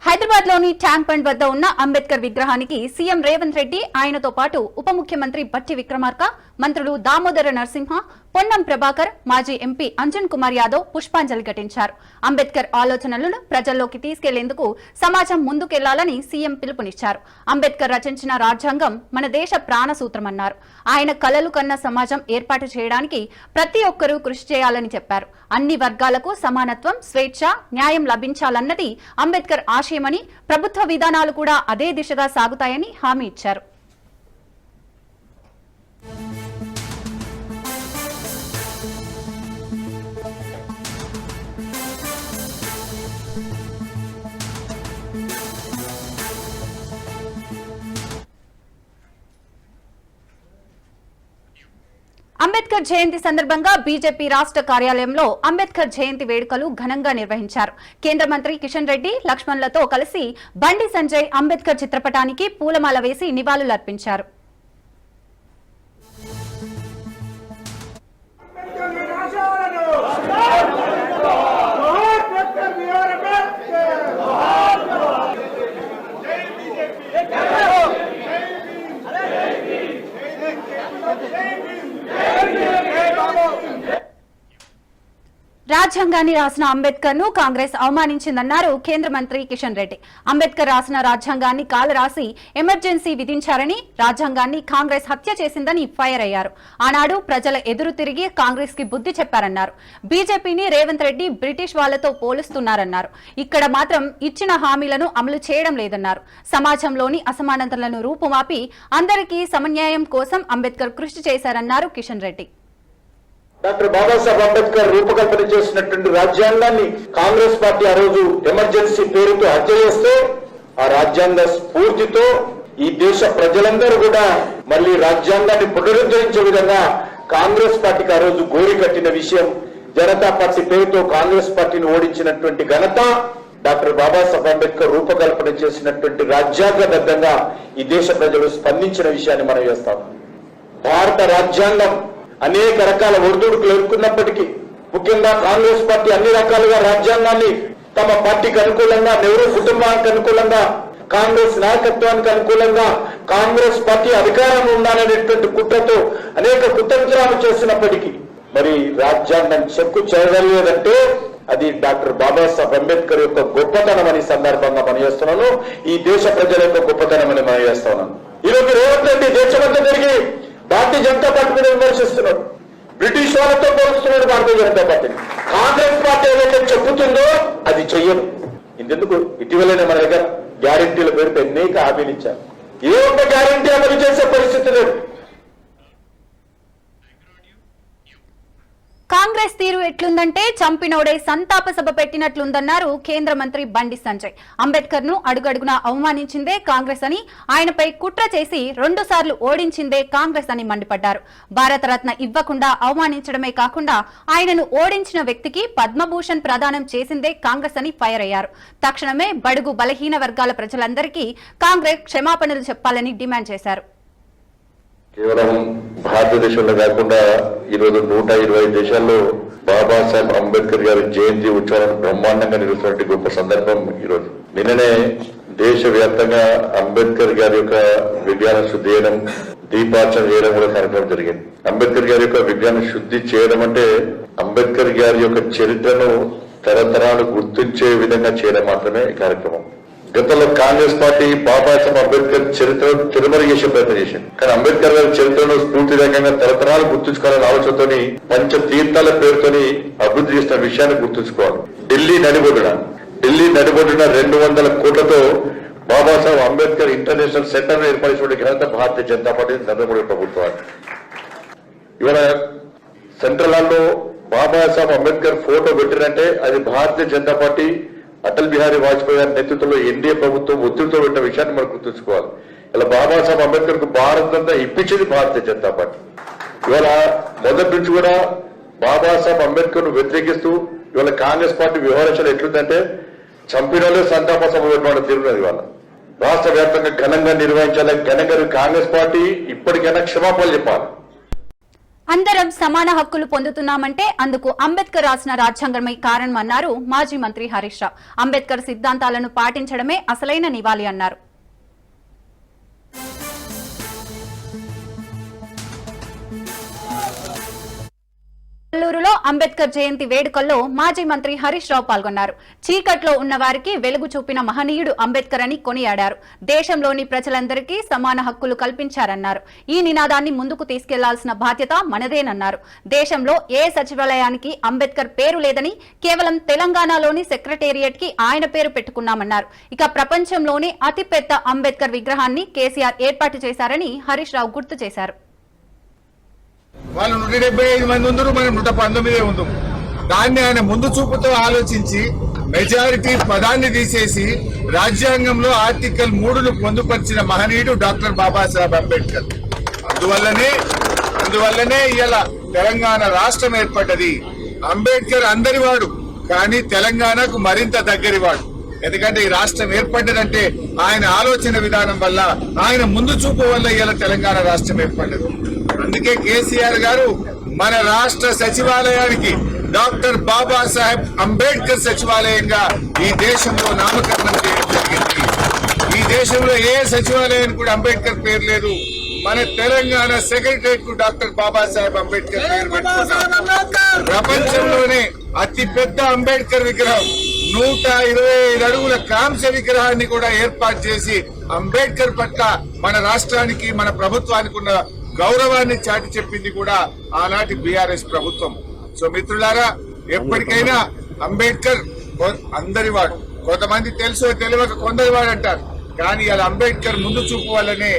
హైదరాబాద్లోని tank bund వద్ద ఉన్న అంబేద్కర్ విగ్రహానికి సీఎం రేవంత్ రెడ్డి ఆయనతో పాటు ఉప ముఖ్యమంత్రి బట్టి విక్రమార్క, మంత్రులు దామోదర నరసింహ, పొన్నం ప్రభాకర్, మాజీ ఎంపీ అంజన్ కుమార్ యాదవ్ పుష్పాంజలి ఘటించారు. అంబేద్కర్ ఆలోచనలను ప్రజల్లోకి తీసుకెళ్లేందుకు సమాజం ముందుకెళ్లాలని సీఎం పిలుపునిచ్చారు. అంబేద్కర్ రచించిన రాజ్యాంగం మన దేశ ప్రాణసూత్రమన్నారు. ఆయన కలలు కన్న సమాజం ఏర్పాటు చేయడానికి ప్రతి ఒక్కరూ కృషి చేయాలని చెప్పారు. అన్ని వర్గాలకు సమానత్వం, స్వేచ్ఛ, న్యాయం లభించాలన్నది అంబేద్కర్ ఆశయమని, ప్రభుత్వ విధానాలు కూడా అదే దిశగా సాగుతాయని హామీ ఇచ్చారు. అంబేద్కర్ జయంతి సందర్భంగా బీజేపీ రాష్ట్ర కార్యాలయంలో అంబేద్కర్ జయంతి వేడుకలు ఘనంగా నిర్వహించారు. కేంద్ర మంత్రి కిషన్ రెడ్డి, లక్ష్మణ్లతో కలిసి బండి సంజయ్ అంబేద్కర్ చిత్రపటానికి పూలమాల వేసి నివాళులర్పించారు. రాజ్యాంగాన్ని రాసిన అంబేద్కర్ ను కాంగ్రెస్ అవమానించిందన్నారు కేంద్ర మంత్రి కిషన్ రెడ్డి. అంబేద్కర్ రాసిన రాజ్యాంగాన్ని కాలరాసి ఎమర్జెన్సీ విధించారని, రాజ్యాంగాన్ని కాంగ్రెస్ హత్య చేసిందని ఫైర్ అయ్యారు. ఆనాడు ప్రజల ఎదురు తిరిగి కాంగ్రెస్ కి బుద్ధి చెప్పారన్నారు. బీజేపీని రేవంత్ రెడ్డి బ్రిటిష్ వాళ్లతో పోలుస్తున్నారన్నారు. ఇక్కడ మాత్రం ఇచ్చిన హామీలను అమలు చేయడం లేదన్నారు. సమాజంలోని అసమానతలను రూపుమాపి అందరికీ సమన్యాయం కోసం అంబేద్కర్ కృషి చేశారన్నారు కిషన్ రెడ్డి. డాక్టర్ బాబాసాహెబ్ అంబేద్కర్ రూపకల్పన చేసినటువంటి రాజ్యాంగాన్ని కాంగ్రెస్ పార్టీ ఆ రోజు ఎమర్జెన్సీ పేరుతో హత్య చేస్తే, ఆ రాజ్యాంగ స్ఫూర్తితో ఈ దేశ ప్రజలందరూ కూడా మళ్లీ రాజ్యాంగాన్ని పునరుద్ధరించే విధంగా కాంగ్రెస్ పార్టీకి ఆ రోజు గోరి కట్టిన విషయం, జనతా పార్టీ పేరుతో కాంగ్రెస్ పార్టీని ఓడించినటువంటి ఘనత డాక్టర్ బాబాసాహెబ్ అంబేద్కర్ రూపకల్పన చేసినటువంటి రాజ్యాంగబద్ధంగా ఈ దేశ ప్రజలు స్పందించిన విషయాన్ని మనం చేస్తాం. భారత రాజ్యాంగం అనేక రకాల ఒడిదుడుకులు ఎదుర్కొన్నప్పటికీ, ముఖ్యంగా కాంగ్రెస్ పార్టీ అన్ని రకాలుగా రాజ్యాంగాన్ని తమ పార్టీకి అనుకూలంగా, నెహ్రూ కుటుంబానికి అనుకూలంగా, కాంగ్రెస్ నాయకత్వానికి అనుకూలంగా కాంగ్రెస్ పార్టీ అధికారంలో ఉండాలనేటువంటి కుట్రతో అనేక కుతంత్రాలు చేసినప్పటికీ మరి రాజ్యాంగం చెక్కు చేయగలిగేదంటే అది డాక్టర్ బాబాసాహెబ్ అంబేద్కర్ యొక్క గొప్పతనం అని సందర్భంగా మనం చేస్తున్నాను. ఈ దేశ ప్రజల యొక్క గొప్పతనం అని మనం చేస్తున్నాను. ఈరోజు రేవంత్ రెడ్డి దేశమంతా తిరిగి భారతీయ జనతా పార్టీ మీద విమర్శిస్తున్నాడు, బ్రిటిష్ వాళ్ళతో పోలుస్తున్నాడు భారతీయ జనతా పార్టీని. కాంగ్రెస్ పార్టీ ఏదైతే చెబుతుందో అది చెయ్యదు. ఇందుకు ఇటీవలనే మన దగ్గర గ్యారంటీల పేరుతో అనేక హామీలు ఇచ్చారు. ఏ ఒక్క గ్యారంటీ అమలు చేసే పరిస్థితి లేదు. కాంగ్రెస్ తీరు ఎట్లుందంటే చంపినోడే సంతాప సభ పెట్టినట్లుందన్నారు కేంద్ర మంత్రి బండి సంజయ్. అంబేద్కర్ ను అడుగడుగునా అవమానించిందే కాంగ్రెస్ అని, ఆయనపై కుట్ర చేసి 2 సార్లు ఓడించిందే కాంగ్రెస్ అని మండిపడ్డారు. భారతరత్న ఇవ్వకుండా అవమానించడమే కాకుండా ఆయనను ఓడించిన వ్యక్తికి పద్మభూషణ్ ప్రదానం చేసిందే కాంగ్రెస్ అని ఫైర్ అయ్యారు. తక్షణమే బడుగు బలహీన వర్గాల ప్రజలందరికీ కాంగ్రెస్ క్షమాపణలు చెప్పాలని డిమాండ్ చేశారు. కేవలం భారతదేశంలో కాకుండా ఈరోజు 120 దేశాల్లో బాబాసాహెబ్ అంబేద్కర్ గారి జయంతి ఉత్సవాలను బ్రహ్మాండంగా నిర్వహిస్తున్నట్టు గొప్ప సందర్భం ఈరోజు. నిన్ననే దేశవ్యాప్తంగా అంబేద్కర్ గారి యొక్క విజ్ఞాన శుద్ధి చేయడం, దీపార్చన చేయడం కూడా కార్యక్రమం జరిగింది. అంబేద్కర్ గారి యొక్క విజ్ఞాన శుద్ధి చేయడం అంటే అంబేద్కర్ గారి యొక్క చరిత్రను తరతరాలు గుర్తించే విధంగా చేయడం మాత్రమే ఈ కార్యక్రమం. గతంలో కాంగ్రెస్ పార్టీ బాబాసాహెబ్ అంబేద్కర్ చరిత్రను తిరుమల చేసే ప్రయత్నం చేసింది. కానీ అంబేద్కర్ గారి చరిత్రను స్ఫూర్తిదాయకంగా తరతరాలు గుర్తుంచుకోవాలని ఆలోచనతోని పంచ తీర్థాల పేరుతోని అభివృద్ధి చేసిన విషయాన్ని గుర్తుంచుకోవాలి. ఢిల్లీ నడిబొడ్డున 200 కోట్లతో బాబాసాహెబ్ అంబేద్కర్ ఇంటర్నేషనల్ సెంటర్ ఏర్పరిచిన ఘనత భారతీయ జనతా పార్టీ నరేంద్ర మోడీ ప్రభుత్వాన్ని. ఇవాళ సెంట్రల్ హాల్లో బాబాసాహెబ్ అంబేద్కర్ ఫోటో పెట్టినంటే అది భారతీయ జనతా పార్టీ అటల్ బిహారీ వాజ్పేయి గారి నేతృత్వంలో ఎన్డీఏ ప్రభుత్వం ఒత్తిడితో పెట్టిన విషయాన్ని మనం గుర్తుంచుకోవాలి. ఇలా బాబాసాహెబ్ అంబేద్కర్ కు భారత్ అంతా ఇప్పించేది భారతీయ జనతా పార్టీ. ఇవాళ మొదటి నుంచి కూడా బాబాసాహెబ్ అంబేద్కర్ ను వ్యతిరేకిస్తూ ఇవాళ కాంగ్రెస్ పార్టీ వ్యవహరించడం ఎట్లుందంటే చంపినోళ్ళే సంతాప సభ పెట్టడం తీరున్నది. ఇవాళ రాష్ట్ర వ్యాప్తంగా ఘనంగా నిర్వహించాలి. ఘనంగా కాంగ్రెస్ పార్టీ ఇప్పటికైనా క్షమాపణలు చెప్పాలి. అందరం సమాన హక్కులు పొందుతున్నామంటే అందుకు అంబేద్కర్ రాసిన రాజ్యాంగమే కారణమన్నారు మాజీ మంత్రి హరీష్ రావు. అంబేద్కర్ సిద్ధాంతాలను పాటించడమే అసలైన నివాళి అన్నారు. నెల్లూరులో అంబేద్కర్ జయంతి వేడుకల్లో మాజీ మంత్రి హరీష్ రావు పాల్గొన్నారు. చీకట్లో ఉన్న వారికి వెలుగు చూపిన మహనీయుడు అంబేద్కర్ అని కొనియాడారు. దేశంలోని ప్రజలందరికీ సమాన హక్కులు కల్పించారన్నారు. ఈ నినాదాన్ని ముందుకు తీసుకెళ్లాల్సిన బాధ్యత మనదేనన్నారు. దేశంలో ఏ సచివాలయానికి అంబేద్కర్ పేరు లేదని కేవలం తెలంగాణలోని సెక్రటేరియట్ కి ఆయన పేరు పెట్టుకున్నామన్నారు. ఇక ప్రపంచంలోనే అతిపెద్ద అంబేద్కర్ విగ్రహాన్ని కేసీఆర్ ఏర్పాటు చేశారని హరీష్ రావు గుర్తు చేశారు. వాళ్ళు 175 మంది ఉందరు, మనం 119 ఉందాం. దాన్ని ఆయన ముందు చూపుతో ఆలోచించి మెజారిటీ పదాన్ని తీసేసి రాజ్యాంగంలో ఆర్టికల్ 3ను పొందుపరిచిన మహనీయుడు డాక్టర్ బాబాసాహెబ్ అంబేద్కర్. అందువల్లనే ఇలా తెలంగాణ రాష్ట్రం ఏర్పడ్డది. అంబేద్కర్ అందరివాడు, కానీ తెలంగాణకు మరింత దగ్గరివాడు. ఎందుకంటే ఈ రాష్ట్రం ఏర్పడ్డదంటే ఆయన ఆలోచన విధానం వల్ల, ఆయన ముందు చూపు వల్ల ఇలా తెలంగాణ రాష్ట్రం ఏర్పడ్డది. అందుకే కేసీఆర్ గారు మన రాష్ట్ర సచివాలయానికి డాక్టర్ బాబాసాహెబ్ అంబేద్కర్ సచివాలయంగా ఈ దేశంలో నామకరణం చేయడం జరిగింది. ఈ దేశంలో ఏ సచివాలయానికి కూడా అంబేద్కర్ పేరు లేదు. మన తెలంగాణ సెక్రటరియట్ కు డాక్టర్ బాబాసాహెబ్ అంబేద్కర్ పేరు పెట్టుకున్నాం. ప్రపంచంలోనే అతి పెద్ద అంబేద్కర్ విగ్రహం 125 అడుగుల కాంస్య విగ్రహాన్ని కూడా ఏర్పాటు చేసి అంబేద్కర్ పట్ల మన రాష్ట్రానికి, మన ప్రభుత్వానికి ఉన్న గౌరవాన్ని చాటి చెప్పింది కూడా ఆనాటి బీఆర్ఎస్ ప్రభుత్వం. సో మిత్రులారా, ఎప్పటికైనా అంబేద్కర్ అందరివాడు. కొంతమంది తెలుసో తెలియక కొందరివాడు అంటారు, కానీ ఇలా అంబేద్కర్ ముందు చూపు వల్లనే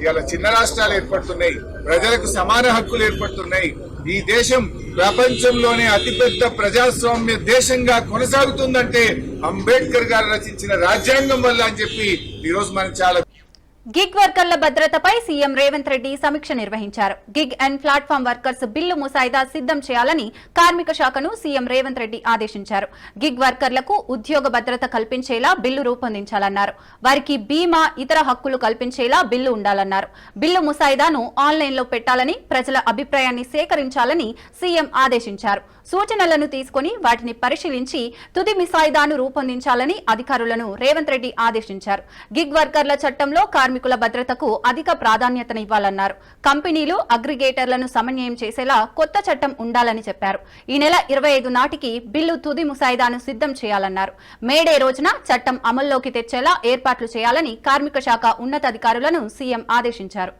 ఇలా చిన్న రాష్ట్రాలు ఏర్పడుతున్నాయి, ప్రజలకు సమాన హక్కులు ఏర్పడుతున్నాయి. ఈ దేశం ప్రపంచంలోనే అతిపెద్ద ప్రజాస్వామ్య దేశంగా కొనసాగుతుందంటే అంబేద్కర్ గారు రచించిన రాజ్యాంగం వల్ల అని చెప్పి ఈరోజు మనం చాలా. గిగ్ వర్కర్ల భద్రతపై సీఎం రేవంత్ రెడ్డి సమీక్ష నిర్వహించారు. Gig and platform workers bill ముసాయిదా సిద్ధం చేయాలని కార్మిక శాఖను సీఎం రేవంత్ రెడ్డి ఆదేశించారు. గిగ్ వర్కర్లకు ఉద్యోగ భద్రత కల్పించేలా బిల్లు రూపొందించాలన్నారు. వారికి బీమా, ఇతర హక్కులు కల్పించేలా బిల్లు ఉండాలన్నారు. బిల్లు ముసాయిదాను ఆన్లైన్లో పెట్టాలని, ప్రజల అభిప్రాయాన్ని సేకరించాలని సీఎం ఆదేశించారు. సూచనలను తీసుకుని వాటిని పరిశీలించి తుది ముసాయిదాను రూపొందించాలని అధికారులను రేవంత్ రెడ్డి ఆదేశించారు. గిగ్ వర్కర్ల చట్టంలో కార్మికుల భద్రతకు అధిక ప్రాధాన్యతనివ్వాలన్నారు. కంపెనీలు, అగ్రిగేటర్లను సమన్వయం చేసేలా కొత్త చట్టం ఉండాలని చెప్పారు. ఈ నెల 25 నాటికి బిల్లు తుది ముసాయిదాను సిద్ధం చేయాలన్నారు. మేడే రోజున చట్టం అమల్లోకి తెచ్చేలా ఏర్పాట్లు చేయాలని కార్మిక శాఖ ఉన్నతాధికారులను సీఎం ఆదేశించారు.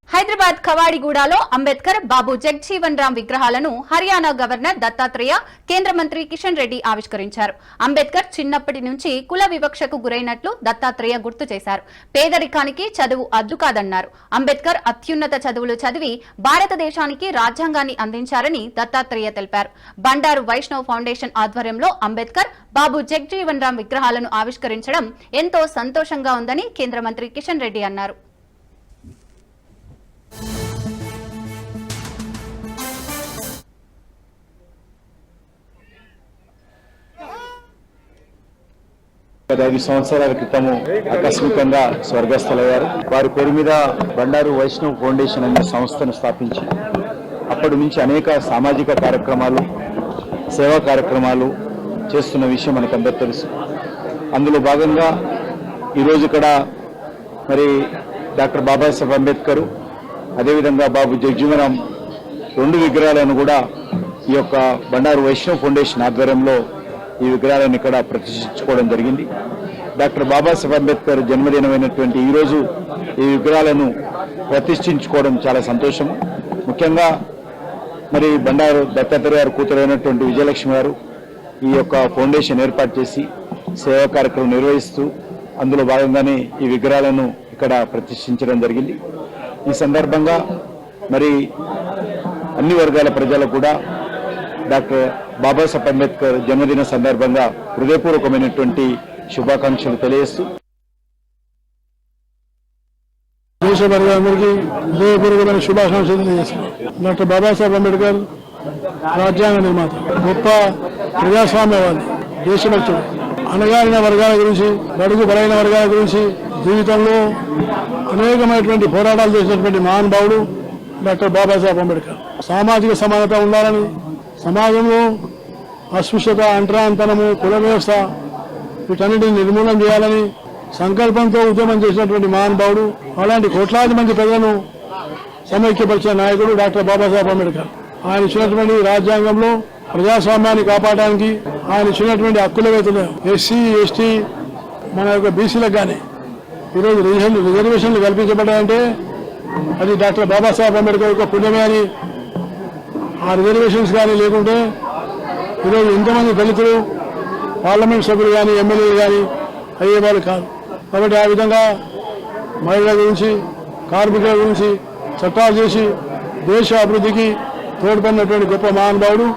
హైదరాబాద్ కవాడిగూడలో అంబేద్కర్, బాబు జగ్జీవన్ రామ్ విగ్రహాలను హర్యానా గవర్నర్ దత్తాత్రేయ, కేంద్ర మంత్రి కిషన్ రెడ్డి ఆవిష్కరించారు. అంబేద్కర్ చిన్నప్పటి నుంచి కుల వివక్షకు గురైనట్లు దత్తాత్రేయ గుర్తు చేశారు. పేదరికానికి చదువు అడ్డు కాదన్నారు. అంబేద్కర్ అత్యున్నత చదువులు చదివి భారతదేశానికి రాజ్యాంగాన్ని అందించారని దత్తాత్రేయ తెలిపారు. బండారు వైష్ణవ్ ఫౌండేషన్ ఆధ్వర్యంలో అంబేద్కర్, బాబు జగ్జీవన్ రామ్ విగ్రహాలను ఆవిష్కరించడం ఎంతో సంతోషంగా ఉందని కేంద్ర మంత్రి కిషన్ రెడ్డి అన్నారు. గత 5 సంవత్సరాల క్రితము ఆకస్మికంగా స్వర్గస్థులయ్యారు. వారి పేరు మీద బండారు వైష్ణవ్ ఫౌండేషన్ అనే సంస్థను స్థాపించి అప్పటి నుంచి అనేక సామాజిక కార్యక్రమాలు, సేవా కార్యక్రమాలు చేస్తున్న విషయం మనకందరూ తెలుసు. అందులో భాగంగా ఈరోజు ఇక్కడ మరి డాక్టర్ బాబాసాహెబ్ అంబేద్కర్, అదేవిధంగా బాబు జగ్జీవన్ రామ్ 2 విగ్రహాలను కూడా ఈ యొక్క బండారు వైష్ణవ్ ఫౌండేషన్ ఆధ్వర్యంలో ఈ విగ్రహాలను ఇక్కడ ప్రతిష్ఠించుకోవడం జరిగింది. డాక్టర్ బాబాసాహెబ్ అంబేద్కర్ జన్మదినమైనటువంటి ఈరోజు ఈ విగ్రహాలను ప్రతిష్ఠించుకోవడం చాలా సంతోషం. ముఖ్యంగా మరి బండారు దత్తాత్రేయ గారు కూతురైనటువంటి విజయలక్ష్మి గారు ఈ యొక్క ఫౌండేషన్ ఏర్పాటు చేసి సేవా కార్యక్రమం నిర్వహిస్తూ అందులో భాగంగానే ఈ విగ్రహాలను ఇక్కడ ప్రతిష్ఠించడం జరిగింది. ఈ సందర్భంగా మరి అన్ని వర్గాల ప్రజలకు కూడా డాక్టర్ బాబాసాహెబ్ అంబేద్కర్ జన్మదిన సందర్భంగా హృదయపూర్వకమైనటువంటి శుభాకాంక్షలు తెలియజేస్తూ దేశ వర్గాలందరికీ హృదయపూర్వకమైన శుభాకాంక్షలు తెలియజేస్తున్నాం. డాక్టర్ బాబాసాహెబ్ అంబేద్కర్ రాజ్యాంగ నిర్మాత, గొప్ప ప్రజాస్వామ్యవాది, దేశభక్తుడు, అణగారిన వర్గాల గురించి, బడుగు బలైన వర్గాల గురించి, జీవితంలో అనేకమైనటువంటి పోరాటాలు చేసినటువంటి మహానుభావుడు డాక్టర్ బాబాసాహెబ్ అంబేద్కర్. సామాజిక సమానత ఉండాలని, సమాజంలో అస్పృశ్యత, అంటరాంతనము, కుల వ్యవస్థ వీటన్నిటిని నిర్మూలన చేయాలని సంకల్పంతో ఉద్యమం చేసినటువంటి మహానుభావుడు. అలాంటి కోట్లాది మంది ప్రజలను సమైక్యపరిచిన నాయకుడు డాక్టర్ బాబాసాహెబ్ అంబేద్కర్. ఆయన ఇచ్చినటువంటి రాజ్యాంగంలో ప్రజాస్వామ్యాన్ని కాపాడడానికి ఆయన ఇచ్చినటువంటి హక్కుల వేతలు ఎస్సీ, ఎస్టీ, మన యొక్క బీసీలకు కానీ ఈరోజు రిజర్వేషన్లు కల్పించబడ్డాయంటే అది డాక్టర్ బాబాసాహెబ్ అంబేద్కర్ యొక్క పుణ్యమే అని. ఆ రిజర్వేషన్స్ కానీ లేకుంటే ఈరోజు ఎంతమంది దళితులు పార్లమెంట్ సభ్యులు కానీ, ఎమ్మెల్యేలు కానీ అయ్యేవాళ్ళు కాదు. కాబట్టి ఆ విధంగా మహిళల గురించి, కార్మికుల గురించి చట్టాలు చేసి దేశ అభివృద్ధికి తోడ్పడినటువంటి గొప్ప మహానుభావుడు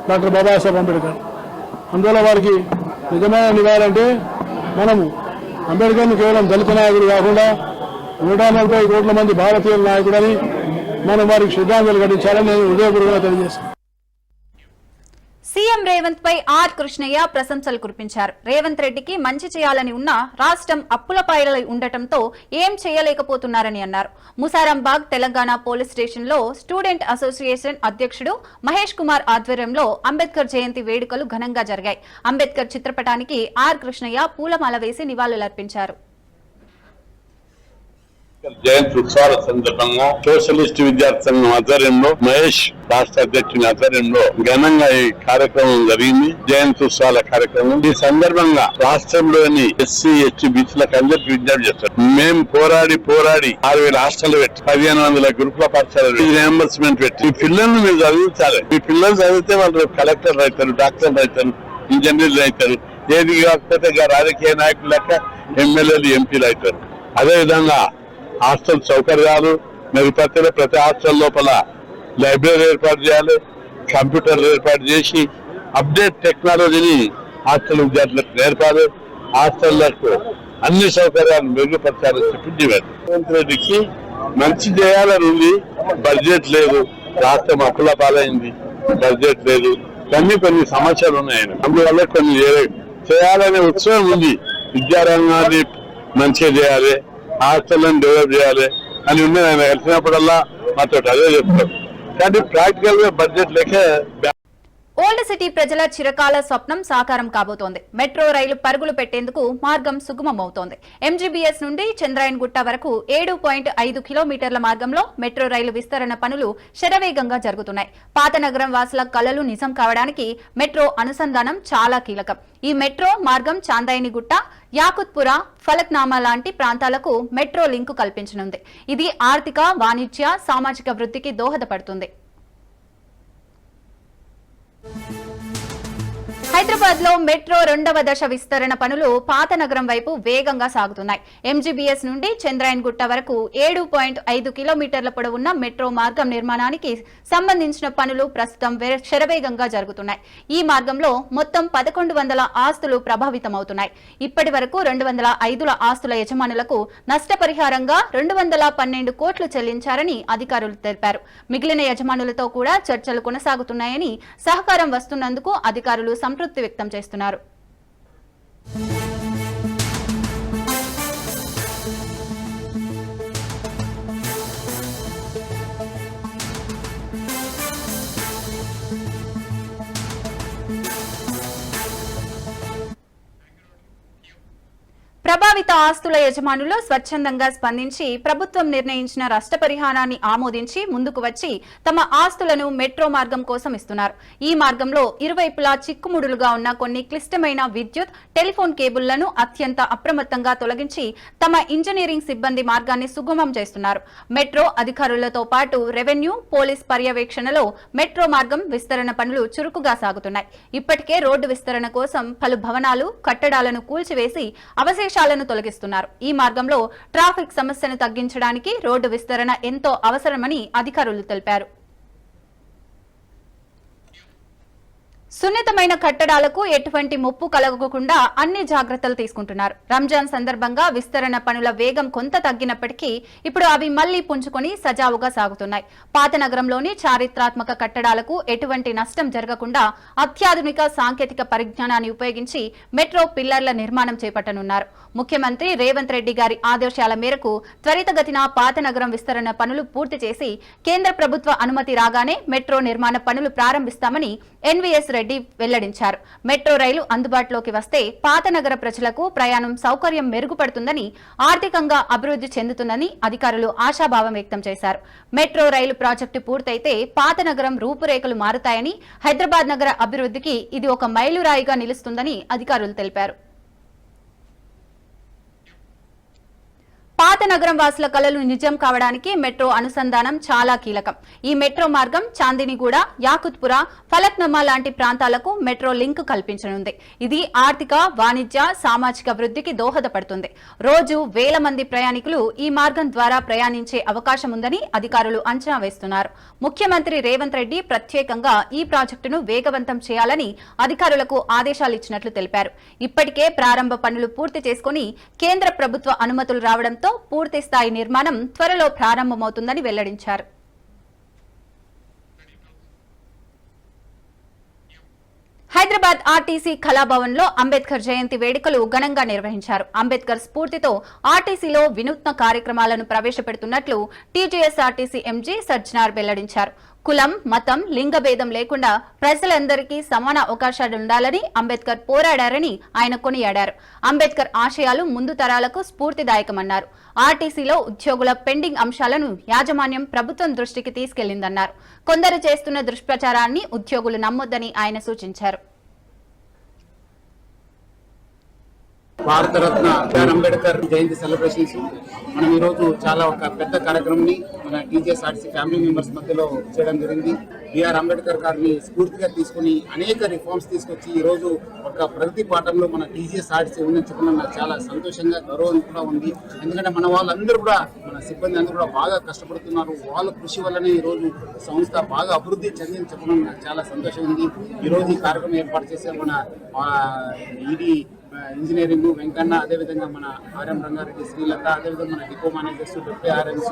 డాక్టర్ బాబాసాహెబ్ అంబేద్కర్. అందువల్ల వారికి నిజమైన నివాళంటే మనము అంబేద్కర్ని కేవలం దళిత నాయకుడు కాకుండా 140 కోట్ల మంది భారతీయుల నాయకుడని మనం వారికి శ్రద్ధాంజలి ఘటించాలని నేను హృదయపూర్వకంగా తెలియజేస్తాను. సీఎం రేవంత్ పై ఆర్ కృష్ణయ్య ప్రశంసలు కురిపించారు. రేవంత్ రెడ్డికి మంచి చేయాలని ఉన్నా రాష్ట్రం అప్పుల పాయలై ఉండటంతో ఏం చేయలేకపోతున్నారని అన్నారు. ముసారాంబాగ్ తెలంగాణ పోలీస్ స్టేషన్లో స్టూడెంట్ అసోసియేషన్ అధ్యక్షుడు మహేష్ కుమార్ ఆధ్వర్యంలో అంబేద్కర్ జయంతి వేడుకలు ఘనంగా జరిగాయి. అంబేద్కర్ చిత్రపటానికి ఆర్ కృష్ణయ్య పూలమాల వేసి నివాళులర్పించారు. జయంతి ఉత్సవాల సందర్భంగా సోషలిస్ట్ విద్యార్థి సంఘం ఆధ్వర్యంలో, మహేష్ రాష్ట్ర అధ్యక్షుని ఆధ్వర్యంలో ఘనంగా ఈ కార్యక్రమం జరిగింది. జయంతి ఉత్సవాల కార్యక్రమం. ఈ సందర్భంగా రాష్ట్రంలోని ఎస్సీ, ఎస్టీ, బీసీలకు అందరికి విజ్ఞప్తి చేస్తారు. మేము పోరాడి 6,000 హాస్టల్ పెట్టి 1,500 గురుకుల పాఠశాలలు రియంబర్స్మెంట్ పెట్టి మీ పిల్లల్ని మీరు చదివించాలి. మీ పిల్లలు చదివితే వాళ్ళు కలెక్టర్ అవుతారు, డాక్టర్ అవుతారు, ఇంజనీర్లు అవుతారు. ఏది కాకపోతే రాజకీయ నాయకులు లెక్క ఎమ్మెల్యేలు, ఎంపీలు అవుతారు. అదేవిధంగా హాస్టల్ సౌకర్యాలు మెరుగుపరిచే ప్రతి హాస్టల్ లోపల లైబ్రరీ ఏర్పాటు చేయాలి, కంప్యూటర్లు ఏర్పాటు చేసి అప్డేట్ టెక్నాలజీని హాస్టల్ విద్యార్థులకు నేర్పాలి. హాస్టళ్లకు అన్ని సౌకర్యాలు మెరుగుపరచాలని చెప్పి రేవంత్ రెడ్డికి మంచి చేయాలని ఉంది. బడ్జెట్ లేదు, రాష్ట్రం అప్పుల పాలైంది, బడ్జెట్ లేదు, కొన్ని సమస్యలు ఉన్నాయి. అందువల్ల కొన్ని చేయాలనే ఉత్సవం ఉంది. విద్యారంగాన్ని మంచిగా చేయాలి, హాస్టల్ని డెవలప్ చేయాలి అని ఉన్నది. ఆయన కలిసినప్పుడల్లా మాతో అదే చెప్తాం. కానీ ప్రాక్టికల్ గా బడ్జెట్ లేక ఓల్డ్ సిటీ ప్రజల చిరకాల స్వప్నం సాకారం కాబోతోంది. మెట్రో రైలు పరుగులు పెట్టేందుకు మార్గం సుగమమవుతోంది. ఎంజీబీఎస్ నుండి చంద్రాయన్గుట్ట వరకు 7.5 కిలోమీటర్ల మార్గంలో మెట్రో రైలు విస్తరణ పనులు శరవేగంగా జరుగుతున్నాయి. పాత నగరం వాసుల కలలు నిజం కావడానికి మెట్రో అనుసంధానం చాలా కీలకం. ఈ మెట్రో మార్గం చాందాయనిగుట్ట, యాకుత్పుర, ఫలక్నామా లాంటి ప్రాంతాలకు మెట్రో లింకు కల్పించనుంది. ఇది ఆర్థిక, వాణిజ్య, సామాజిక వృద్ధికి దోహదపడుతుంది. హైదరాబాద్ లో మెట్రో 2వ దశ విస్తరణ పనులు పాత నగరం వైపు వేగంగా సాగుతున్నాయి. ఎంజీబీఎస్ నుండి చంద్రాయన్గుట్ట వరకు 7.5 కిలోమీటర్ల పొడవున్న మెట్రో మార్గం నిర్మాణానికి సంబంధించిన పనులు ప్రస్తుతం శరవేగంగా జరుగుతున్నాయి. ఈ మార్గంలో మొత్తం 1100 ఆస్తులు ప్రభావితమవుతున్నాయి. ఇప్పటి వరకు 205 ఆస్తుల యజమానులకు నష్టపరిహారంగా 212 కోట్లు చెల్లించారని అధికారులు తెలిపారు. మిగిలిన యజమానులతో కూడా చర్చలు కొనసాగుతున్నాయని, సహకారం వస్తున్నందుకు అధికారులు సంతృప్తి వ్యక్తం చేస్తున్నారు. ప్రభావిత ఆస్తుల యజమానులు స్వచ్ఛందంగా స్పందించి ప్రభుత్వం నిర్ణయించిన నష్టపరిహారాన్ని ఆమోదించి ముందుకు వచ్చి తమ ఆస్తులను మెట్రో మార్గం కోసం ఇస్తున్నారు. ఈ మార్గంలో ఇరువైపులా చిక్కుముడులుగా ఉన్న కొన్ని క్లిష్టమైన విద్యుత్, టెలిఫోన్ కేబుళ్లను అత్యంత అప్రమత్తంగా తొలగించి తమ ఇంజనీరింగ్ సిబ్బంది మార్గాన్ని సుగమం చేస్తున్నారు. మెట్రో అధికారులతో పాటు రెవెన్యూ, పోలీస్ పర్యవేక్షణలో మెట్రో మార్గం విస్తరణ పనులు చురుకుగా సాగుతున్నాయి. ఇప్పటికే రోడ్డు విస్తరణ కోసం పలు భవనాలు, కట్టడాలను కూల్చివేసి అవశేషాలను తొలగిస్తున్నారు. ఈ మార్గంలో ట్రాఫిక్ సమస్యను తగ్గించడానికి రోడ్డు విస్తరణ ఎంతో అవసరమని అధికారులు తెలిపారు. సున్నితమైన కట్టడాలకు ఎటువంటి ముప్పు కలగకుండా అన్ని జాగ్రత్తలు తీసుకుంటున్నారు. రంజాన్ సందర్భంగా విస్తరణ పనుల వేగం కొంత తగ్గినప్పటికీ ఇప్పుడు అవి మళ్లీ పుంజుకొని సజావుగా సాగుతున్నాయి. పాత నగరంలోని చారిత్రాత్మక కట్టడాలకు ఎటువంటి నష్టం జరగకుండా అత్యాధునిక సాంకేతిక పరిజ్ఞానాన్ని ఉపయోగించి మెట్రో పిల్లర్ల నిర్మాణం చేపట్టనున్నారు. ముఖ్యమంత్రి రేవంత్ రెడ్డి గారి ఆదేశాల మేరకు త్వరితగతిన పాత నగరం విస్తరణ పనులు పూర్తి చేసి కేంద్ర ప్రభుత్వ అనుమతి రాగానే మెట్రో నిర్మాణ పనులు ప్రారంభిస్తామని ఎన్వీఎస్ రెడ్డి వెల్లడించారు. మెట్రో రైలు అందుబాటులోకి వస్తే పాత నగర ప్రజలకు ప్రయాణం సౌకర్యం మెరుగుపడుతుందని, ఆర్థికంగా అభివృద్ధి చెందుతుందని అధికారులు ఆశాభావం వ్యక్తం చేశారు. మెట్రో రైలు ప్రాజెక్టు పూర్తయితే పాత నగరం రూపురేఖలు మారుతాయని, హైదరాబాద్ నగర అభివృద్ధికి ఇది ఒక మైలురాయిగా నిలుస్తుందని అధికారులు తెలిపారు. పాత నగరం వాసుల కలలు నిజం కావడానికి మెట్రో అనుసంధానం చాలా కీలకం. ఈ మెట్రో మార్గం చాందినిగూడ, యాకుత్పుర, ఫలక్నుమా లాంటి ప్రాంతాలకు మెట్రో లింక్ కల్పించనుంది. ఇది ఆర్థిక, వాణిజ్య, సామాజిక వృద్ధికి దోహదపడుతుంది. రోజు వేల మంది ప్రయాణికులు ఈ మార్గం ద్వారా ప్రయాణించే అవకాశం ఉందని అధికారులు అంచనా వేస్తున్నారు. ముఖ్యమంత్రి రేవంత్ రెడ్డి ప్రత్యేకంగా ఈ ప్రాజెక్టును వేగవంతం చేయాలని అధికారులకు ఆదేశాలు ఇచ్చినట్లు తెలిపారు. ఇప్పటికే ప్రారంభ పనులు పూర్తి చేసుకుని కేంద్ర ప్రభుత్వ అనుమతులు రావడంతో పూర్తి స్థాయి నిర్మాణం త్వరలో ప్రారంభమవుతుందని వెల్లడించారు. హైదరాబాద్ ఆర్టీసీ కళాభవన్ లో అంబేద్కర్ జయంతి వేడుకలు ఘనంగా నిర్వహించారు. అంబేద్కర్ స్ఫూర్తితో ఆర్టీసీలో వినూత్న కార్యక్రమాలను ప్రవేశపెడుతున్నట్లు టీజీఎస్ఆర్టీసీ ఎంజీ సజ్జనార్ వెల్లడించారు. కులం, మతం, లింగభేదం లేకుండా ప్రజలందరికీ సమాన అవకాశాలుండాలని అంబేద్కర్ పోరాడారని ఆయన కొనియాడారు. అంబేద్కర్ ఆశయాలు ముందు తరాలకు స్ఫూర్తిదాయకమన్నారు. ఆర్టీసీలో ఉద్యోగుల పెండింగ్ అంశాలను యాజమాన్యం ప్రభుత్వం దృష్టికి తీసుకెళ్లిందన్నారు. కొందరు చేస్తున్న దుష్ప్రచారాన్ని ఉద్యోగులు నమ్మొద్దని ఆయన సూచించారు. భారతరత్న బిఆర్ అంబేద్కర్ జయంతి సెలబ్రేషన్స్ మనం ఈ రోజు చాలా ఒక పెద్ద కార్యక్రమాన్ని మన టీజీఎస్ఆర్టీసీ ఫ్యామిలీ మెంబర్స్ మధ్యలో చేయడం జరిగింది. బిఆర్ అంబేద్కర్ గారిని స్ఫూర్తిగా తీసుకుని అనేక రిఫార్మ్స్ తీసుకొచ్చి ఈ రోజు ఒక ప్రగతి పాఠంలో మన టీజీఎస్ఆర్టీసీ ఉందని చెప్పడం నాకు చాలా సంతోషంగా, గౌరవం కూడా ఉంది. ఎందుకంటే మన వాళ్ళందరూ కూడా, మన సిబ్బంది అందరూ కూడా బాగా కష్టపడుతున్నారు. వాళ్ళ కృషి వల్లనే ఈ రోజు సంస్థ బాగా అభివృద్ధి చెందింది చెప్పడం నాకు చాలా సంతోషం ఉంది. ఈ రోజు ఈ కార్యక్రమం ఏర్పాటు చేసే మన ఈడీ ఇంజనీరింగ్ వెంకన్న, అదేవిధంగా మన ఆర్ఎం రంగారెడ్డి, శ్రీలత, అదేవిధంగా మన డిపో మేనేజర్స్, డిప్యూటీ ఆర్ఎంస్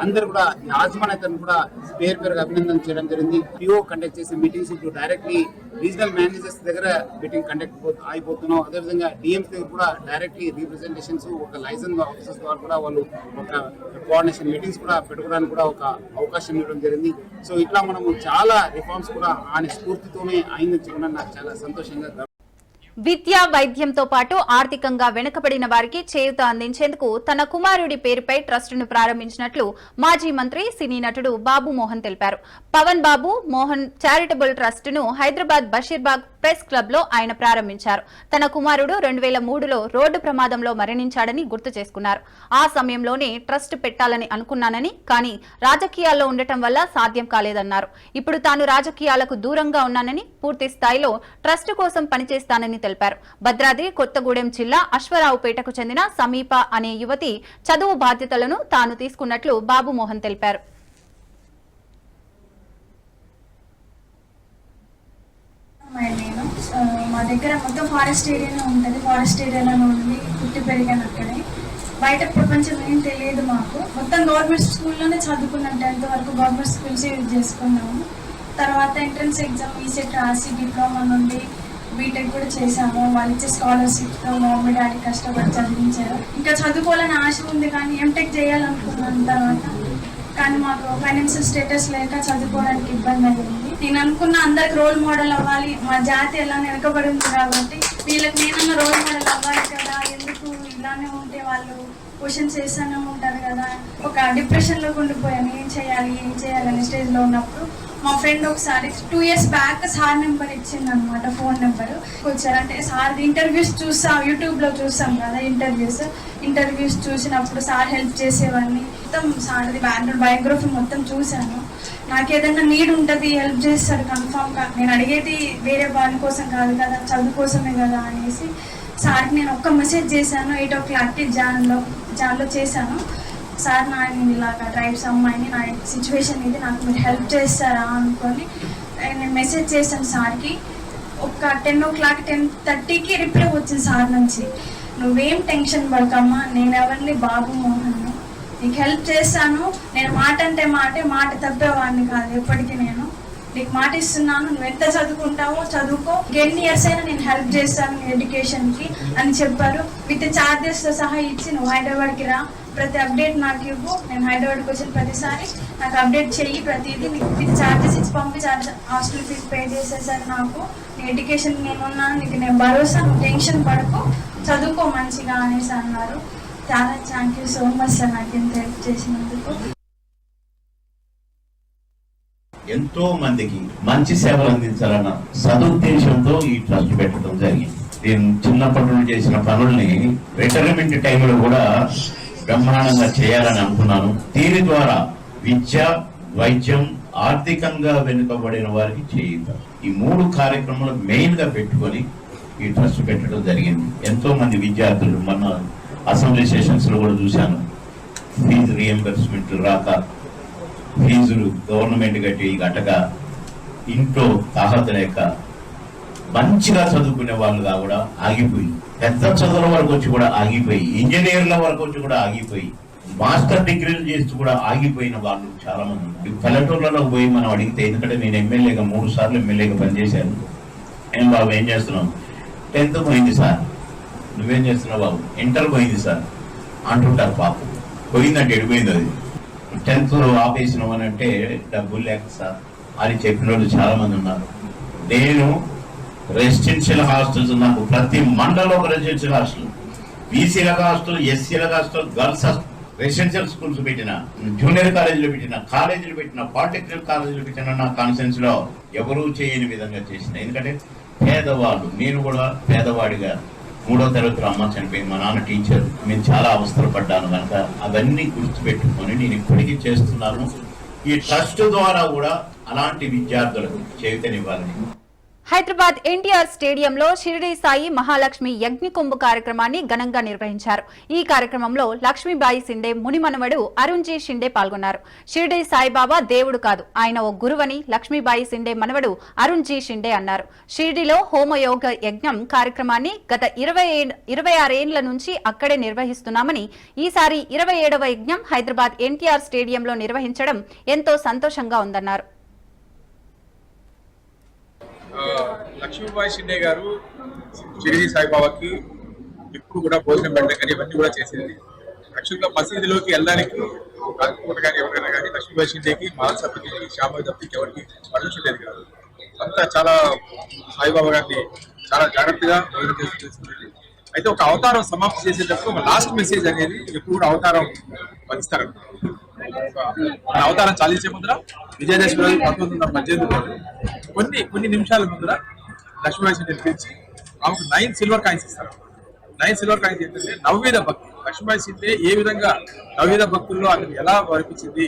అందరూ కూడా యాజమాన్యతను కూడా పేరుగా అభినందన చేయడం జరిగింది. పిఓ కండక్ట్ చేసే మీటింగ్స్ ఇప్పుడు డైరెక్ట్లీ రీజనల్ మేనేజర్స్ దగ్గర మీటింగ్ కండక్ట్ అయిపోతున్నాం. అదేవిధంగా డిఎంస్ దగ్గర కూడా డైరెక్ట్లీ రిప్రజెంటేషన్స్, ఒక లైసెన్స్ ఆఫీసర్స్ ద్వారా కూడా వాళ్ళు ఒక కోఆర్డినేషన్ మీటింగ్స్ కూడా పెట్టుకోవడానికి కూడా ఒక అవకాశం ఇవ్వడం జరిగింది. సో ఇట్లా మనము చాలా రిఫార్మ్స్ కూడా ఆయన స్ఫూర్తితోనే అయిందని చెప్పడం నాకు చాలా సంతోషంగా. విద్యా, వైద్యంతో పాటు ఆర్థికంగా వెనుకబడిన వారికి చేయూత అందించేందుకు తన కుమారుడి పేరుపై ట్రస్టును ప్రారంభించినట్లు మాజీ మంత్రి, సినీ నటుడు బాబు మోహన్ తెలిపారు. పవన్ బాబు మోహన్ చారిటబుల్ ట్రస్టును హైదరాబాద్ బషీర్బాగ్ ప్రెస్ క్లబ్ లో ఆయన ప్రారంభించారు. తన కుమారుడు 2003లో రోడ్డు ప్రమాదంలో మరణించాడని గుర్తు చేసుకున్నారు. ఆ సమయంలోనే ట్రస్ట్ పెట్టాలని అనుకున్నానని, కానీ రాజకీయాల్లో ఉండటం వల్ల సాధ్యం కాలేదన్నారు. ఇప్పుడు తాను రాజకీయాలకు దూరంగా ఉన్నానని, పూర్తి స్థాయిలో ట్రస్ట్ కోసం పనిచేస్తానని తెలిపారు. భద్రాద్రి కొత్తగూడెం జిల్లా అశ్వరావుపేటకు చెందిన సమీప అనే యువతి చదువు బాధ్యతలను తాను తీసుకున్నట్లు బాబు మోహన్ తెలిపారు. మా దగ్గర మొత్తం ఫారెస్ట్ ఏరియాలో ఉంటుంది. ఫారెస్ట్ ఏరియాలో ఉండి పుట్టి పెరిగాను అక్కడే. బయట ప్రపంచం ఏం తెలియదు మాకు. మొత్తం గవర్నమెంట్ స్కూల్లోనే చదువుకున్నాం. 10th వరకు గవర్నమెంట్ స్కూల్స్ యూజ్ చేసుకున్నాము. తర్వాత ఎంట్రన్స్ ఎగ్జామ్ ఈసెట్ రాసి డిప్లొమా నుండి బీటెక్ కూడా చేశాము. వాళ్ళు ఇచ్చే స్కాలర్షిప్తో మమ్మీ డాడీ కష్టపడి చదివించారు. ఇంకా చదువుకోవాలని ఆశ ఉంది, కానీ ఎంటెక్ చేయాలనుకున్నాను తర్వాత. కానీ మాకు ఫైనాన్షియల్ స్టేటస్ లేక చదువుకోవడానికి ఇబ్బంది అయింది. నేను అనుకున్న అందరికి రోల్ మోడల్ అవ్వాలి, మా జాతి ఎలా వెనకబడి ఉంది కాబట్టి వీళ్ళకి నేనన్నా రోల్ మోడల్ అవ్వాలి కదా, ఎందుకు ఇలానే ఉంటే వాళ్ళు క్వశ్చన్స్ చేస్తూనే ఉంటారు కదా. ఒక డిప్రెషన్లో ఉండిపోయాను. ఏం చేయాలి అనే స్టేజ్లో ఉన్నప్పుడు మా ఫ్రెండ్ ఒకసారి 2 years బ్యాక్ సార్ నెంబర్ ఇచ్చింది అనమాట, ఫోన్ నెంబర్. వచ్చారు అంటే సార్ ఇంటర్వ్యూస్ చూసాం, యూట్యూబ్లో చూసాం కదా ఇంటర్వ్యూస్ చూసినప్పుడు సార్ హెల్ప్ చేసేవాడిని. మొత్తం సార్ది బ్యాక్గ్రౌండ్ బయోగ్రఫీ మొత్తం చూశాను. నాకు ఏదైనా నీడ్ ఉంటుంది, హెల్ప్ చేస్తాడు కన్ఫామ్గా. నేను అడిగేది వేరే వాళ్ళ కోసం కాదు కదా, చదువు కోసమే కదా అనేసి సార్కి నేను ఒక్క మెసేజ్ చేశాను. 8 o'clock జాన్లో చేశాను. సార్ నేను ఇలాగ ట్రైబ్స్ అమ్మాయిని, నా సిచ్యువేషన్ ఇది, నాకు మీరు హెల్ప్ చేస్తారా అనుకొని నేను మెసేజ్ చేశాను సార్కి. ఒక 10 o'clock 10:30కి రిప్లై వచ్చింది సార్ నుంచి, నువ్వేం టెన్షన్ పడకమ్మా, నేను ఎవరిని బాబు మోహన్, నీకు హెల్ప్ చేస్తాను, నేను మాట అంటే మాట తప్పేవాడిని కాదు, ఎప్పటికీ నేను నీకు మాట ఇస్తున్నాను, నువ్వు ఎంత చదువుకుంటావో చదువుకో, ఎన్ని ఇయర్స్ అయినా నేను హెల్ప్ చేస్తాను నీ ఎడ్యుకేషన్కి అని చెప్పారు. విత్ ఛార్జెస్తో సహా ఇచ్చి నువ్వు హైదరాబాద్కి రా, ప్రతి అప్డేట్ నాకు ఇవ్వు, నేను హైదరాబాద్కి వచ్చిన ప్రతిసారి నాకు అప్డేట్ చెయ్యి, ప్రతిదీ నీకు విత్ ఛార్జెస్ ఇచ్చి పంపించి హాస్టల్ ఫీజు పే చేసేసారు నాకు, నీ ఎడ్యుకేషన్ నేనున్నాను, నీకు నేను భరోసా, నువ్వు టెన్షన్ పడుకో, చదువుకో మంచిగా అనేసి అన్నారు. చాలా thank you so much sir నాకు ఇంత హెల్ప్ చేసినందుకు. ఎంతో మందికి మంచి సేవలు అందించాలన్న సదుద్దేశంతో ఈ ట్రస్ట్ పెట్టడం జరిగింది. నేను చిన్నప్పటి నుండి చేసిన పనుల్ని రిటైర్మెంట్ టైంలో కూడా బ్రహ్మాండంగా చేయాలని అనుకున్నాను. దీని ద్వారా విద్య, వైద్యం, ఆర్థికంగా వెనుకబడిన వారికి చేయుత, ఈ 3 కార్యక్రమాలు మెయిన్ గా పెట్టుకొని ఈ ట్రస్ట్ పెట్టడం జరిగింది. ఎంతో మంది విద్యార్థులు మొన్న అసెంబ్లీ సెషన్స్ లో కూడా చూశాను, ఫీజు రీఎంబర్స్మెంట్ రాక, ఫీజులు గవర్నమెంట్ కట్టి గట్టగా, ఇంట్లో తాహత లేక మంచిగా చదువుకునే వాళ్ళుగా కూడా ఆగిపోయి, పెద్ద చదువుల వరకు వచ్చి కూడా ఆగిపోయి, ఇంజనీర్ల వరకు వచ్చి కూడా ఆగిపోయి, మాస్టర్ డిగ్రీలు చేస్తూ కూడా ఆగిపోయిన వాళ్ళు చాలా మంది ఉన్నారు. పల్లెటూర్లలో పోయి మనం అడిగితే, ఎందుకంటే నేను ఎమ్మెల్యేగా 3 సార్లు ఎమ్మెల్యేగా పనిచేశాను, ఏం బాబు ఏం చేస్తున్నావు, 10th పోయింది సార్, నువ్వేం చేస్తున్నావు బాబు, ఇంటర్ పోయింది సార్ అంటుంటారు. పాపం పోయిందంటే ఎడిపోయింది, అది 10th ఆపేసినావు అని అంటే డబ్బులు లేక సార్ అని చెప్పిన వాళ్ళు చాలా మంది ఉన్నారు. నేను రెసిడెన్షియల్ హాస్టల్స్, నాకు ప్రతి మండలంలో ఒక రెసిడెన్షియల్ హాస్టల్, బీసీలకు హాస్టల్, ఎస్సీలకు హాస్టల్, గర్ల్స్ రెసిడెన్షియల్ స్కూల్స్ పెట్టిన, జూనియర్ కాలేజీలు పెట్టిన, కాలేజీలు పెట్టిన, పాలిటెక్నిక్ కాలేజీలు పెట్టిన, నా కాన్ఫరెన్స్ లో ఎవరూ చేయని విధంగా చేసిన. ఎందుకంటే పేదవాళ్ళు, నేను కూడా పేదవాడిగా 3వ తరగతిలో అమ్మ చనిపోయింది, మా నాన్న టీచర్, నేను చాలా అవస్థలు పడ్డాను కనుక అవన్నీ గుర్తుపెట్టుకొని నేను ఇప్పటికీ చేస్తున్నాను. ఈ ట్రస్ట్ ద్వారా కూడా అలాంటి విద్యార్థులకు చేయూతనివ్వాలని. హైదరాబాద్ ఎన్టీఆర్ స్టేడియంలో షిరిడి సాయి మహాలక్ష్మి యజ్ఞ కుంభ కార్యక్రమాన్ని ఘనంగా నిర్వహించారు. ఈ కార్యక్రమంలో లక్ష్మీబాయి షిండే మునిమనవడు అరుణ్ జీ షిండే పాల్గొన్నారు. షిరిడి సాయిబాబా దేవుడు కాదు, ఆయన ఓ గురువని లక్ష్మీబాయి షిండే మనవడు అరుణ్ జీ షిండే అన్నారు. షిరిడిలో హోమయోగ యజ్ఞం కార్యక్రమాన్ని గత 26 ఏళ్ల నుంచి అక్కడే నిర్వహిస్తున్నామని, ఈసారి 27వ యజ్ఞం హైదరాబాద్ ఎన్టీఆర్ స్టేడియంలో నిర్వహించడం ఎంతో సంతోషంగా ఉందన్నారు. లక్ష్మీబాయి షిండే గారు షిరిడి సాయిబాబాకి ఎప్పుడు కూడా భోజనం పెట్టడం కానీ ఇవన్నీ కూడా చేసేది. యాక్చువల్గా మసీదులోకి వెళ్ళడానికి కాకపోతే కానీ ఎవరైనా కానీ లక్ష్మీబాయి షిండేకి, మహాసభకి, శ్యామ దప్పికి ఎవరికి పర్మిషన్ లేదు కాదు. అంతా చాలా సాయిబాబా గారిని చాలా జాగ్రత్తగా భోజనం చేసుకునేది. అయితే ఒక అవతారం సమాప్తి చేసేటప్పుడు ఒక లాస్ట్ మెసేజ్ అనేది ఎప్పుడు కూడా అవతారం వహిస్తారు. అవతారం చాలించే ముందర విజయదశమి రోజు 1918 కొన్ని నిమిషాల ముందర లక్ష్మీబాయి షిండే పిలిచి ఆమెకు 9 సిల్వర్ కాయిన్స్ ఇస్తారు. 9 సిల్వర్ కాయిన్స్ ఏంటంటే నవవిధ భక్తి. లక్ష్మీబాయి షిండే ఏ విధంగా నవవిధ భక్తుల్లో అతను ఎలా వర్పించింది,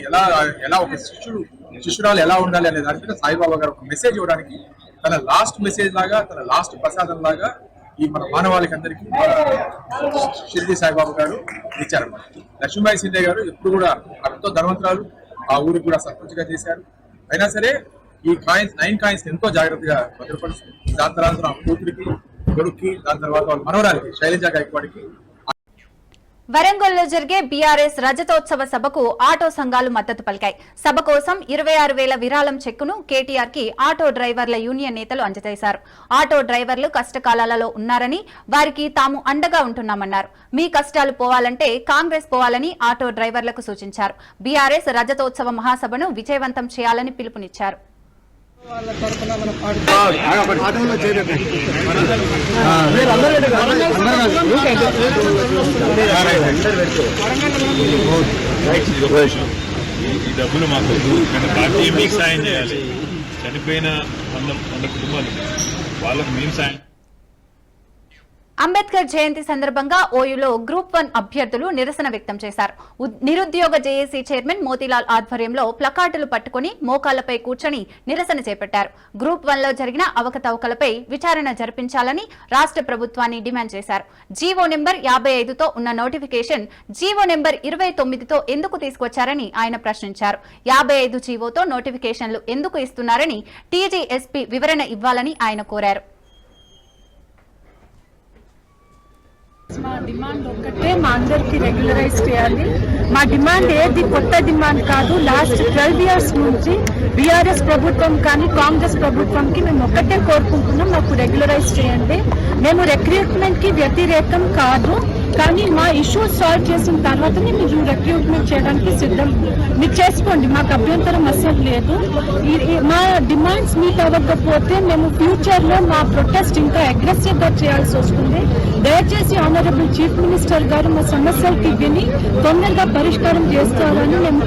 ఎలా ఒక శిష్యురాలు ఎలా ఉండాలి అనే దాని మీద సాయిబాబా గారు ఒక మెసేజ్ ఇవ్వడానికి తన లాస్ట్ మెసేజ్ లాగా, తన లాస్ట్ ప్రసాదం లాగా ఈ మన మానవాళికి అందరికీ షిరిడి సాయిబాబా గారు ఇచ్చారన్నమాట. లక్ష్మీబాయి షిండే గారు ఎప్పుడు కూడా ఎంతో ధనవంతురాలు, ఆ ఊరికి కూడా సంతృప్తిగా చేశారు. అయినా సరే ఈ కాయిన్స్ 9 కాయిన్స్ ఎంతో జాగ్రత్తగా భద్రపరుస్తుంది. దాని తర్వాత కూతురికి, కొడుక్కి, దాని తర్వాత వాళ్ళ మనవరాలికి శైలజ గాయకవాడికి. వరంగల్లో జరిగే బీఆర్ఎస్ రజతోత్సవ సభకు ఆటో సంఘాలు మద్దతు పలికాయి. సభ కోసం 26,000 విరాళం చెక్కును కేటీఆర్ కి ఆటో డ్రైవర్ల యూనియన్ నేతలు అందజేశారు. ఆటో డ్రైవర్లు కష్టకాలాలలో ఉన్నారని, వారికి తాము అండగా ఉంటున్నామన్నారు. మీ కష్టాలు పోవాలంటే కాంగ్రెస్ పోవాలని ఆటో డ్రైవర్లకు సూచించారు. బీఆర్ఎస్ రజతోత్సవ మహాసభను విజయవంతం చేయాలని పిలుపునిచ్చారు. ఈ డబ్బులు మాకు పార్టీ మీకు సాయం చేయాలి. చనిపోయిన 100 కుటుంబాలు వాళ్ళకు మేము సాయం. అంబేద్కర్ జయంతి సందర్భంగా ఓయూలో గ్రూప్ 1 అభ్యర్థులు నిరసన వ్యక్తం చేశారు. నిరుద్యోగ జేఏసీ చైర్మన్ మోతీలాల్ ఆధ్వర్యంలో ప్లకార్డులు పట్టుకుని మోకాళ్లపై కూర్చొని నిరసన చేపట్టారు. గ్రూప్ 1లో జరిగిన అవకతవకలపై విచారణ జరిపించాలని రాష్ట్ర ప్రభుత్వాన్ని డిమాండ్ చేశారు. జీవో నెంబర్ 55తో ఉన్న నోటిఫికేషన్ జీవో నెంబర్ 29తో ఎందుకు తీసుకొచ్చారని ఆయన ప్రశ్నించారు. 55 జీవోతో నోటిఫికేషన్లు ఎందుకు ఇస్తున్నారని టీజీఎస్పీ వివరణ ఇవ్వాలని ఆయన కోరారు. మా డిమాండ్ ఒక్కటే, మా అందరికి రెగ్యులరైజ్ చేయాలి. మా డిమాండ్ ఏది కొత్త డిమాండ్ కాదు. లాస్ట్ 12 years నుంచి బీఆర్ఎస్ ప్రభుత్వం కానీ కాంగ్రెస్ ప్రభుత్వంకి మేము ఒక్కటే కోరుకుంటున్నాం, మాకు రెగ్యులరైజ్ చేయండి. మేము రిక్రూట్మెంట్ కి వ్యతిరేకం కాదు, కానీ మా ఇష్యూస్ సాల్వ్ చేసిన తర్వాతనే మీరు రిక్రూట్మెంట్ చేయడానికి సిద్ధం. మీరు చేసుకోండి, మాకు అభ్యంతరం అస్సలు లేదు. మా డిమాండ్స్ మీట్ అవ్వకపోతే మేము ఫ్యూచర్ లో మా ప్రొటెస్ట్ ఇంకా అగ్రెసివ్ గా చేయాల్సి వస్తుంది. దయచేసి ఆనరబుల్ చీఫ్ మినిస్టర్ గారు మా సమస్యలకి విని తొందరగా పరిష్కారం చేస్తారని మేము